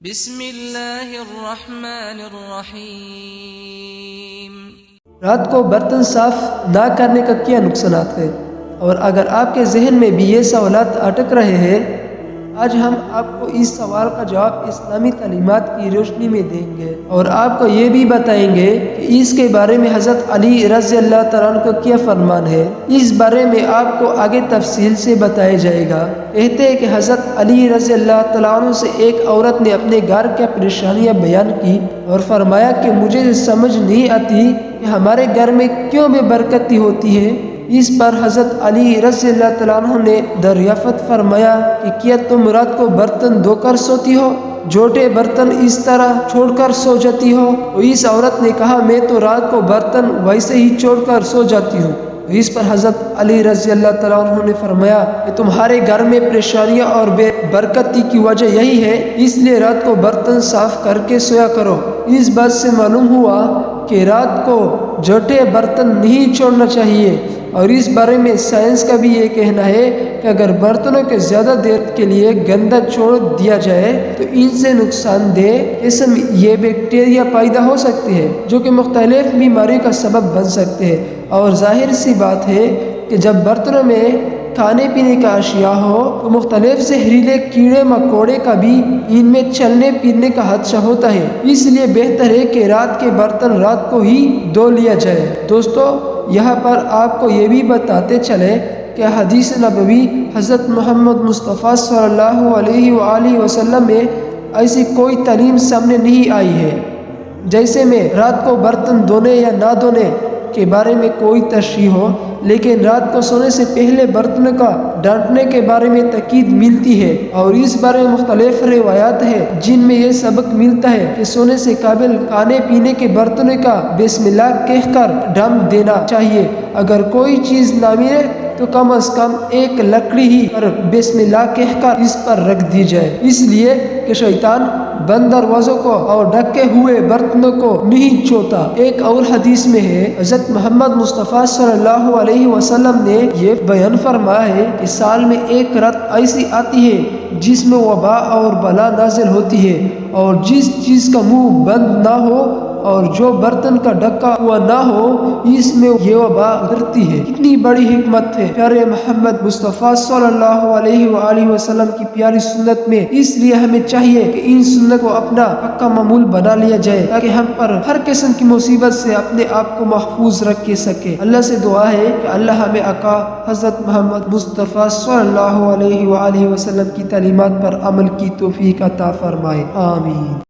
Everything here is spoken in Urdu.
بسم اللہ الرحمن الرحیم۔ رات کو برتن صاف نہ کرنے کا کیا نقصانات ہے، اور اگر آپ کے ذہن میں بھی یہ سوالات اٹک رہے ہیں، آج ہم آپ کو اس سوال کا جواب اسلامی تعلیمات کی روشنی میں دیں گے، اور آپ کو یہ بھی بتائیں گے کہ اس کے بارے میں حضرت علی رضی اللہ تعالیٰ عنہ کا کیا فرمان ہے۔ اس بارے میں آپ کو آگے تفصیل سے بتایا جائے گا۔ کہتے ہیں کہ حضرت علی رضی اللہ تعالیٰ عنہ سے ایک عورت نے اپنے گھر کی پریشانیاں بیان کی اور فرمایا کہ مجھے سمجھ نہیں آتی کہ ہمارے گھر میں کیوں بے برکتی ہوتی ہے۔ اس پر حضرت علی رضی اللہ تعالیٰ عنہ نے دریافت فرمایا کہ کیا تم رات کو برتن دھو کر سوتی ہو، جھوٹے برتن اس طرح چھوڑ کر سو جاتی ہو؟ تو اس عورت نے کہا میں تو رات کو برتن ویسے ہی چھوڑ کر سو جاتی ہوں۔ تو اس پر حضرت علی رضی اللہ تعالیٰ عنہ نے فرمایا کہ تمہارے گھر میں پریشانیاں اور بے برکتی کی وجہ یہی ہے، اس لیے رات کو برتن صاف کر کے سویا کرو۔ اس بات سے معلوم ہوا کہ رات کو جھوٹے برتن نہیں چھوڑنا چاہیے، اور اس بارے میں سائنس کا بھی یہ کہنا ہے کہ اگر برتنوں کے زیادہ دیر کے لیے گندا چھوڑ دیا جائے تو ان سے نقصان دہ قسم یہ بیکٹیریا پیدا ہو سکتے ہیں جو کہ مختلف بیماریوں کا سبب بن سکتے ہیں۔ اور ظاہر سی بات ہے کہ جب برتنوں میں کھانے پینے کا اشیاء ہو تو مختلف زہریلے کیڑے مکوڑے کا بھی ان میں چلنے پھرنے کا حادثہ ہوتا ہے، اس لیے بہتر ہے کہ رات کے برتن رات کو ہی دھو لیا جائے۔ دوستو، یہاں پر آپ کو یہ بھی بتاتے چلے کہ حدیث نبوی حضرت محمد مصطفیٰ صلی اللہ علیہ وآلہ وسلم میں ایسی کوئی تعلیم سامنے نہیں آئی ہے جیسے میں رات کو برتن دھونے یا نہ دھونے کے بارے میں کوئی تشریح ہو، لیکن رات کو سونے سے پہلے برتنوں کا ڈانٹنے کے بارے میں تاکید ملتی ہے، اور اس بارے میں مختلف روایات ہیں جن میں یہ سبق ملتا ہے کہ سونے سے قبل کھانے پینے کے برتنوں کا بسم اللہ کہہ کر ڈھانپ دینا چاہیے۔ اگر کوئی چیز نہ ملے تو کم از کم ایک لکڑی ہی پر بسم اللہ کہہ کر اس پر رکھ دی جائے، اس لیے کہ شیطان بند دروازوں کو اور ڈھکے ہوئے برتنوں کو نہیں چھوتا۔ ایک اور حدیث میں ہے حضرت محمد مصطفیٰ صلی اللہ علیہ وسلم نے یہ بیان فرمایا ہے کہ سال میں ایک رات ایسی آتی ہے جس میں وبا اور بلا نازل ہوتی ہے، اور جس چیز کا منہ بند نہ ہو اور جو برتن کا ڈھکا ہوا نہ ہو اس میں یہ وبا اترتی ہے۔ کتنی بڑی حکمت ہے پیارے محمد مصطفیٰ صلی اللہ علیہ وآلہ وسلم کی پیاری سنت میں، اس لیے ہمیں چاہیے کہ ان سنت کو اپنا پکا معمول بنا لیا جائے تاکہ ہم پر ہر قسم کی مصیبت سے اپنے آپ کو محفوظ رکھ سکے۔ اللہ سے دعا ہے کہ اللہ ہمیں آقا حضرت محمد مصطفیٰ صلی اللہ علیہ وآلہ وسلم کی تعلیمات پر عمل کی توفیق عطا فرمائے، آمین۔